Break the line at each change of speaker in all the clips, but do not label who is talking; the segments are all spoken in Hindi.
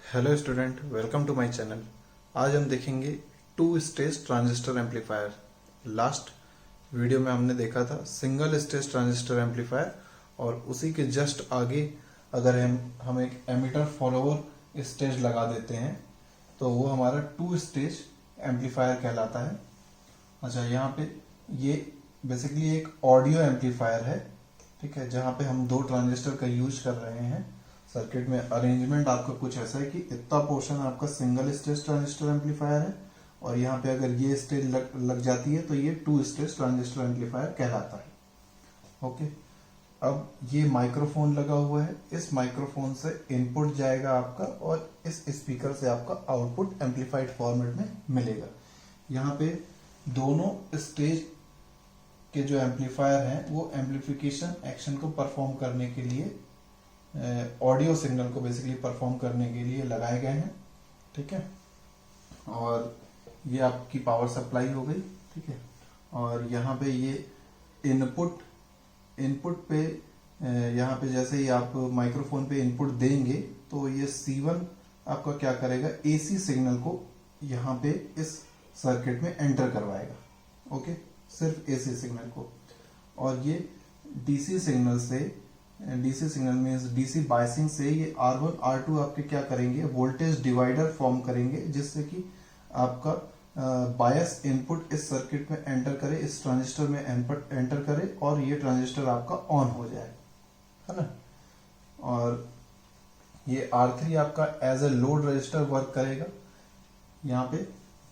Hello student, welcome to my channel. आज हम देखेंगे two stage transistor amplifier. Last video में हमने देखा था सिंगल स्टेज ट्रांजिस्टर एम्पलीफायर, और उसी के जस्ट आगे अगर हम एक एमिटर फॉलोअर स्टेज लगा देते हैं तो वो हमारा टू स्टेज एम्पलीफायर कहलाता है। अच्छा, यहाँ पे ये बेसिकली एक ऑडियो एम्पलीफायर है, ठीक है, जहाँ पे हम दो ट्रांजिस्टर का यूज कर रहे हैं। सर्किट में अरेंजमेंट आपका कुछ ऐसा है कि इतना पोर्शन आपका सिंगल स्टेज ट्रांजिस्टर एम्पलीफायर है, और यहाँ पे अगर ये स्टेज लग जाती है तो ये टू स्टेज ट्रांजिस्टर एम्पलीफायर कहलाता है। ओके, अब ये माइक्रोफोन लगा हुआ है, इस माइक्रोफोन से इनपुट जाएगा आपका और इस स्पीकर से आपका आउटपुट एम्पलीफाइड फॉर्मेट में मिलेगा। यहाँ पे दोनों स्टेज के जो एम्पलीफायर हैं वो एम्पलीफिकेशन एक्शन को परफॉर्म करने के लिए, ऑडियो सिग्नल को बेसिकली परफॉर्म करने के लिए लगाए गए हैं, ठीक है। और ये आपकी पावर सप्लाई हो गई, ठीक है। और यहाँ पे ये इनपुट पे यहाँ पे जैसे ही आप माइक्रोफोन पे इनपुट देंगे तो ये C1 आपका क्या करेगा, AC सिग्नल को यहाँ पे इस सर्किट में एंटर करवाएगा। ओके, सिर्फ AC सिग्नल को। और ये DC signal means DC biasing से ये R1 R2 आपके क्या करेंगे, वोल्टेज डिवाइडर फॉर्म करेंगे, जिससे कि आपका बायस इनपुट इस सर्किट में एंटर करे, इस ट्रांजिस्टर में एंटर करे और ये ट्रांजिस्टर आपका ऑन हो जाए, है ना। और ये R3 आपका as a load resistor work करेगा यहाँ पे।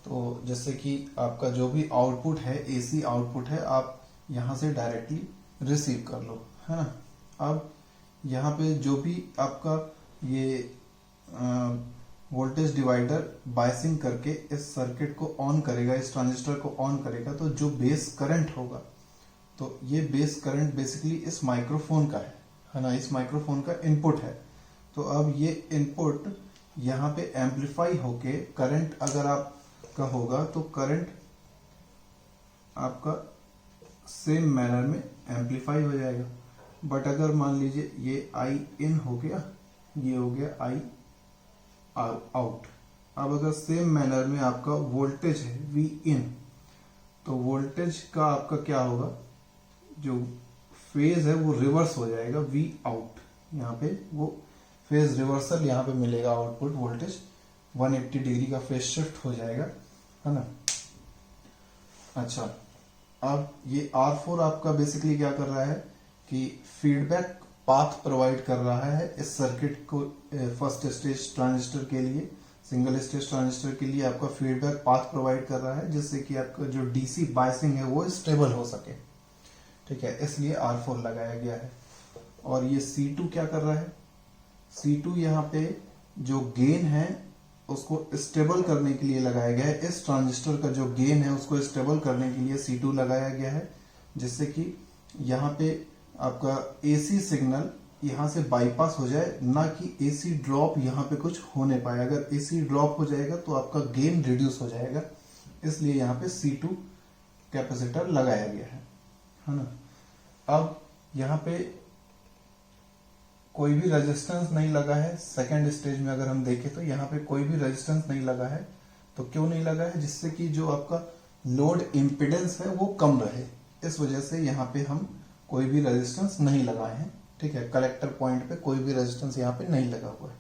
तो जैसे कि आपका जो भी आउटपुट है, AC आउटपुट है, आप यहाँ से डायरेक्टली रिसीव कर लो, है ना। अब यहाँ पे जो भी आपका ये वोल्टेज डिवाइडर बायसिंग करके इस सर्किट को ऑन करेगा, इस ट्रांजिस्टर को ऑन करेगा, तो जो बेस करंट होगा, तो ये बेस करंट बेसिकली इस माइक्रोफोन का है ना, इस माइक्रोफोन का इनपुट है। तो अब ये इनपुट यहाँ पे एम्पलीफाई होके करंट अगर आपका होगा तो करंट आपका सेम मैनर में एम्पलीफाई हो जाएगा। बट अगर मान लीजिए ये आई इन हो गया, ये हो गया आई आउट। अब अगर सेम मैनर में आपका वोल्टेज है वी इन, तो वोल्टेज का आपका क्या होगा, जो फेज है वो रिवर्स हो जाएगा वी आउट। यहाँ पे वो फेज रिवर्सल यहाँ पे मिलेगा, आउटपुट वोल्टेज 180 डिग्री का फेज शिफ्ट हो जाएगा, है ना। अच्छा, अब ये R4 आपका बेसिकली क्या कर रहा है कि फीडबैक पाथ प्रोवाइड कर रहा है इस सर्किट को। फर्स्ट स्टेज ट्रांजिस्टर के लिए, सिंगल स्टेज ट्रांजिस्टर के लिए आपका फीडबैक पाथ प्रोवाइड कर रहा है, जिससे कि आपका जो DC बायसिंग है वो स्टेबल हो सके, ठीक है। इसलिए R4 लगाया गया है। और ये C2 क्या कर रहा है, C2 यहाँ पे जो गेन है उसको स्टेबल करने के लिए लगाया गया है। इस ट्रांजिस्टर का जो गेन है उसको स्टेबल करने के लिए C2 लगाया गया है, जिससे कि यहाँ पे आपका AC सिग्नल यहाँ से बाईपास हो जाए, ना कि AC ड्रॉप यहाँ पे कुछ होने पाए। अगर AC ड्रॉप हो जाएगा तो आपका गेन रिड्यूस हो जाएगा, इसलिए यहाँ पे C2 कैपेसिटर लगाया गया है ना। अब यहाँ पे कोई भी रेजिस्टेंस नहीं लगा है। सेकेंड स्टेज में अगर हम देखें तो यहाँ पे कोई भी रेजिस्टेंस नहीं लगा है। तो क्यों नहीं लगा है, जिससे कि जो आपका लोड इम्पिडेंस है वो कम रहे, इस वजह से यहाँ पे हम कोई भी रेजिस्टेंस नहीं लगाए हैं, ठीक है। कलेक्टर पॉइंट पे कोई भी रेजिस्टेंस यहाँ पे नहीं लगा हुआ है।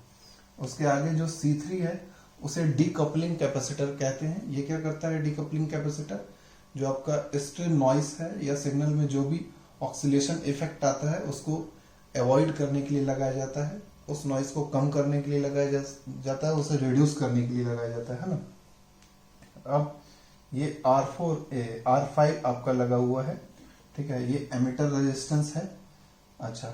उसके आगे जो C3 है उसे डीकपलिंग कैपेसिटर कहते हैं। ये क्या करता है डीकपलिंग कैपेसिटर, जो आपका स्ट्रे नॉइस है या सिग्नल में जो भी ऑक्सीलेशन इफेक्ट आता है उसको अवॉइड करने के लिए लगाया जाता है, उस नॉइस को कम करने के लिए लगाया जाता है, उसे रिड्यूस करने के लिए लगाया जाता है ना। अब ये R5 आपका लगा हुआ है, ठीक है, ये एमिटर रेजिस्टेंस है। अच्छा,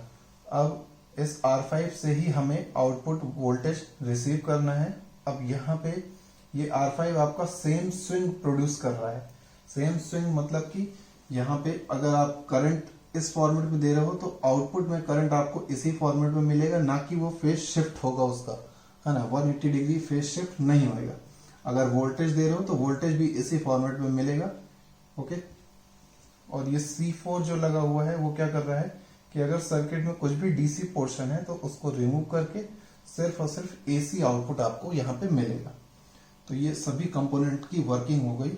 अब इस R5 से ही हमें आउटपुट वोल्टेज रिसीव करना है। अब यहाँ पे ये R5 आपका सेम स्विंग प्रोड्यूस कर रहा है। सेम स्विंग मतलब कि यहाँ पे अगर आप करंट इस फॉर्मेट में दे रहे हो तो आउटपुट में करंट आपको इसी फॉर्मेट में मिलेगा, ना कि वो फेज शिफ्ट होगा उसका, है ना। 180 डिग्री फेज शिफ्ट नहीं होगा। अगर वोल्टेज दे रहे हो तो वोल्टेज भी इसी फॉर्मेट में मिलेगा, ओके। और ये C4 जो लगा हुआ है वो क्या कर रहा है कि अगर सर्किट में कुछ भी DC पोर्शन है तो उसको रिमूव करके सिर्फ और सिर्फ एसी आउटपुट आपको यहाँ पे मिलेगा। तो ये सभी कंपोनेंट की वर्किंग हो गई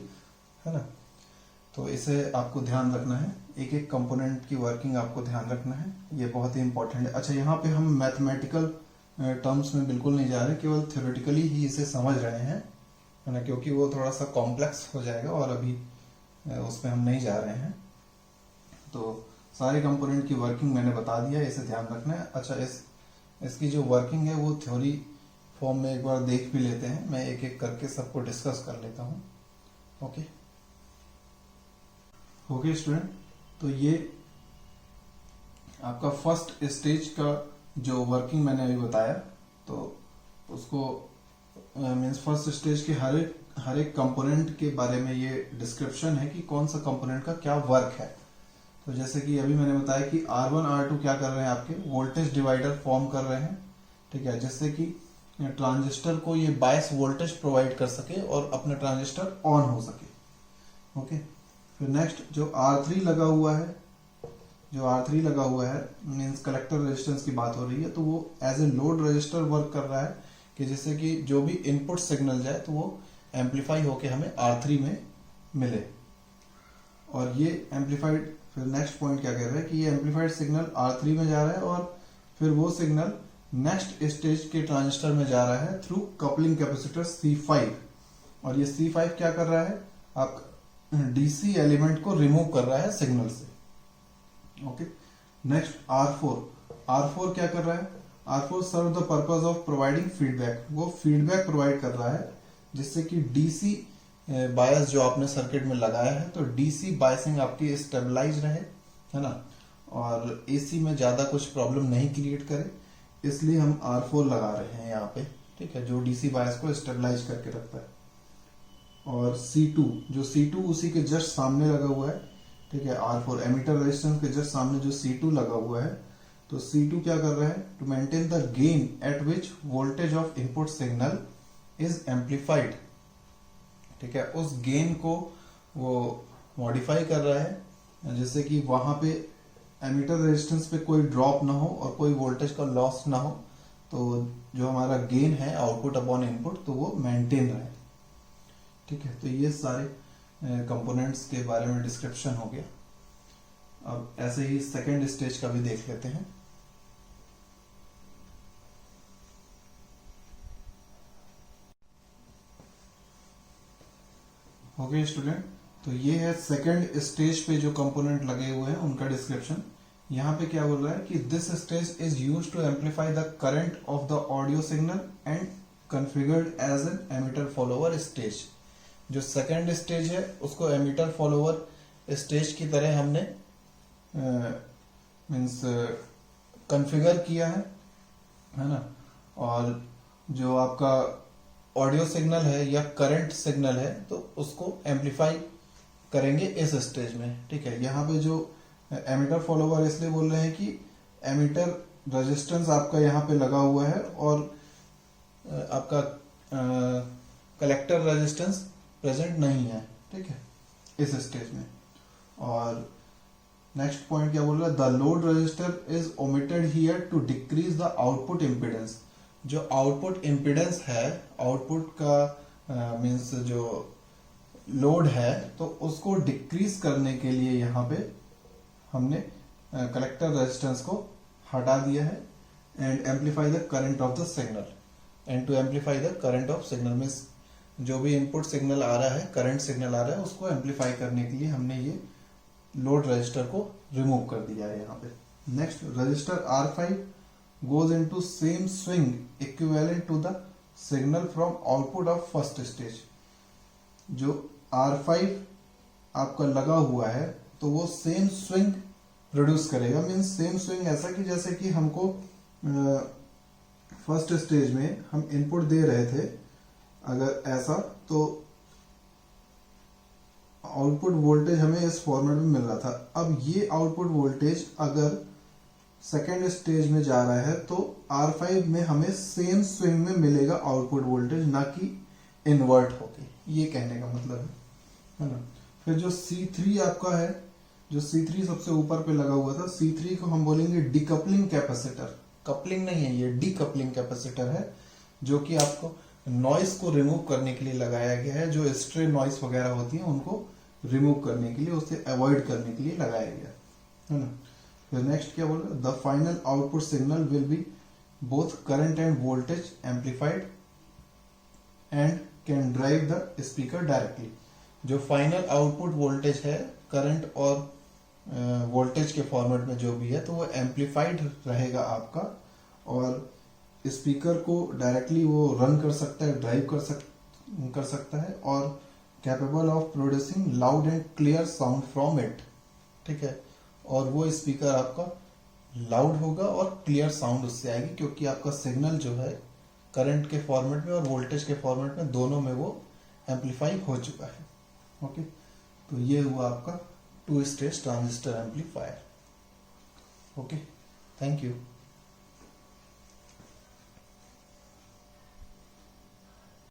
है ना। तो इसे आपको ध्यान रखना है, एक एक कंपोनेंट की वर्किंग आपको ध्यान रखना है, ये बहुत ही इंपॉर्टेंट है। अच्छा, यहाँ पे हम मैथमेटिकल टर्म्स में बिल्कुल नहीं जा रहे, केवल थ्योरेटिकली ही इसे समझ रहे हैं है ना, क्योंकि वो थोड़ा सा कॉम्प्लेक्स हो जाएगा और अभी उसमें हम नहीं जा रहे हैं। तो सारे कंपोनेंट की वर्किंग मैंने बता दिया, इसे ध्यान रखना है। अच्छा, इसकी जो वर्किंग है वो थ्योरी फॉर्म में एक बार देख भी लेते हैं, मैं एक एक करके सबको डिस्कस कर लेता हूँ। ओके स्टूडेंट, तो ये आपका फर्स्ट स्टेज का जो वर्किंग मैंने अभी बताया, तो उसको मीन्स फर्स्ट स्टेज के हर एक कंपोनेंट के बारे में ये डिस्क्रिप्शन है कि कौन सा कंपोनेंट का क्या वर्क है। तो जैसे कि अभी मैंने बताया कि R1 R2 क्या कर रहे हैं, आपके वोल्टेज डिवाइडर फॉर्म कर रहे हैं, ठीक है, जिससे कि ट्रांजिस्टर को ये बायस वोल्टेज प्रोवाइड कर सके और अपना ट्रांजिस्टर ऑन हो सके। ओके, फिर नेक्स्ट जो R3 लगा हुआ है, मीन्स कलेक्टर रेजिस्टेंस की बात हो रही है, तो वो as a load resistor work कर रहा है कि जिससे कि जो भी इनपुट सिग्नल जाए तो वो एम्पलीफाई होके हमें R3 में मिले। और ये एम्पलीफाइड, फिर नेक्स्ट पॉइंट क्या कह रहा है कि ये एम्पलीफाइड सिग्नल R3 में जा रहा है और फिर वो सिग्नल नेक्स्ट स्टेज के ट्रांजिस्टर में जा रहा है थ्रू कपलिंग कैपेसिटर C5। और ये C5 क्या कर रहा है, आप डीसी एलिमेंट को रिमूव कर रहा है सिग्नल से। ओके, नेक्स्ट R4 क्या कर रहा है, R4 serve the purpose of providing feedback, वो फीडबैक प्रोवाइड कर रहा है जिससे कि डीसी बायस जो आपने सर्किट में लगाया है, तो डीसी बायसिंग आपकी स्टेबलाइज रहे, है ना, और एसी में ज्यादा कुछ प्रॉब्लम नहीं क्रिएट करे, इसलिए हम R4 लगा रहे हैं यहाँ पे, ठीक है, जो डीसी बायस को स्टेबलाइज करके रखता है। और C2 उसी के जस्ट सामने लगा हुआ है, ठीक है, R4 एमीटर रेजिस्टेंस के जस्ट सामने जो C2 लगा हुआ है, तो C2 क्या कर रहा है, to maintain the gain at which voltage of input signal is amplified, ठीक है, उस गेन को वो मॉडिफाई कर रहा है जिससे कि वहां पे एमीटर रेजिस्टेंस पे कोई ड्रॉप ना हो और कोई वोल्टेज का लॉस ना हो, तो जो हमारा गेन है आउटपुट अपॉन इनपुट, तो वो मेंटेन रहे, ठीक है। तो ये सारे कंपोनेंट्स के बारे में डिस्क्रिप्शन हो गया। अब ऐसे ही सेकेंड स्टेज का भी देख लेते हैं। ओके स्टूडेंट, तो ये है सेकेंड स्टेज पे जो कंपोनेंट लगे हुए हैं उनका डिस्क्रिप्शन। यहाँ पे क्या बोल रहा है कि this stage is used to amplify the current of the audio signal and configured as an emitter follower stage. जो सेकेंड स्टेज है उसको एमिटर फॉलोवर स्टेज की तरह हमने मीन्स कॉन्फ़िगर किया है ना, और जो आपका ऑडियो सिग्नल है या करंट सिग्नल है तो उसको एम्पलीफाई करेंगे इस स्टेज में, ठीक है। यहाँ पे जो एमिटर फॉलोवर इसलिए बोल रहे हैं कि एमिटर रेजिस्टेंस आपका यहाँ पे लगा हुआ है और आपका कलेक्टर रेजिस्टेंस प्रेजेंट नहीं है, ठीक है, इस स्टेज में। और नेक्स्ट पॉइंट क्या बोल रहा है, the load resistor is omitted here to decrease the output impedance. जो आउटपुट इम्पिडेंस है, आउटपुट का मीन्स जो लोड है, तो उसको डिक्रीज करने के लिए यहाँ पे हमने कलेक्टर रेजिस्टेंस को हटा दिया है। And amplify the current of the signal, and to amplify the current of signal means जो भी इनपुट सिग्नल आ रहा है, करंट सिग्नल आ रहा है, उसको एम्पलीफाई करने के लिए हमने ये लोड रजिस्टर को रिमूव कर दिया है यहाँ पे। Next, register R5 goes into same swing equivalent to the signal from output of first stage। जो R5 आपका लगा हुआ है तो वो सेम स्विंग प्रोड्यूस करेगा, मीन्स सेम स्विंग ऐसा कि जैसे कि हमको फर्स्ट स्टेज में हम इनपुट दे रहे थे, अगर ऐसा तो आउटपुट वोल्टेज हमें इस फॉर्मेट में मिल रहा था। अब ये आउटपुट वोल्टेज अगर सेकेंड स्टेज में जा रहा है तो R5 में हमें सेम स्विंग में मिलेगा आउटपुट वोल्टेज, ना कि इन्वर्ट होके, ये कहने का मतलब है ना। फिर जो C3 आपका है, जो C3 सबसे ऊपर पे लगा हुआ था, C3 को हम बोलेंगे डिकपलिंग कैपेसिटर, कपलिंग नहीं है, ये डीकपलिंग कैपेसिटर है, जो कि आपको नॉइस को रिमूव करने के लिए लगाया गया है। जो स्ट्रे नॉइस वगैरह होती है उनको रिमूव करने के लिए, उससे अवॉइड करने के लिए लगाया गया है ना। फिर नेक्स्ट क्या बोल रहे, the final output signal will be both current end voltage amplified and can drive the speaker directly. जो फाइनल आउटपुट वोल्टेज है करंट और वोल्टेज के फॉर्मेट में जो भी है, तो वो एम्पलीफाइड रहेगा आपका, और स्पीकर को डायरेक्टली वो रन कर सकता है, ड्राइव कर सकता है, और capable of producing loud and clear sound from it. ठीक है, और वो स्पीकर आपका लाउड होगा और क्लियर साउंड उससे आएगी, क्योंकि आपका सिग्नल जो है करंट के फॉर्मेट में और वोल्टेज के फॉर्मेट में दोनों में वो एम्पलीफाई हो चुका है। ओके, तो ये हुआ आपका 2 stage transistor amplifier. Okay, thank you.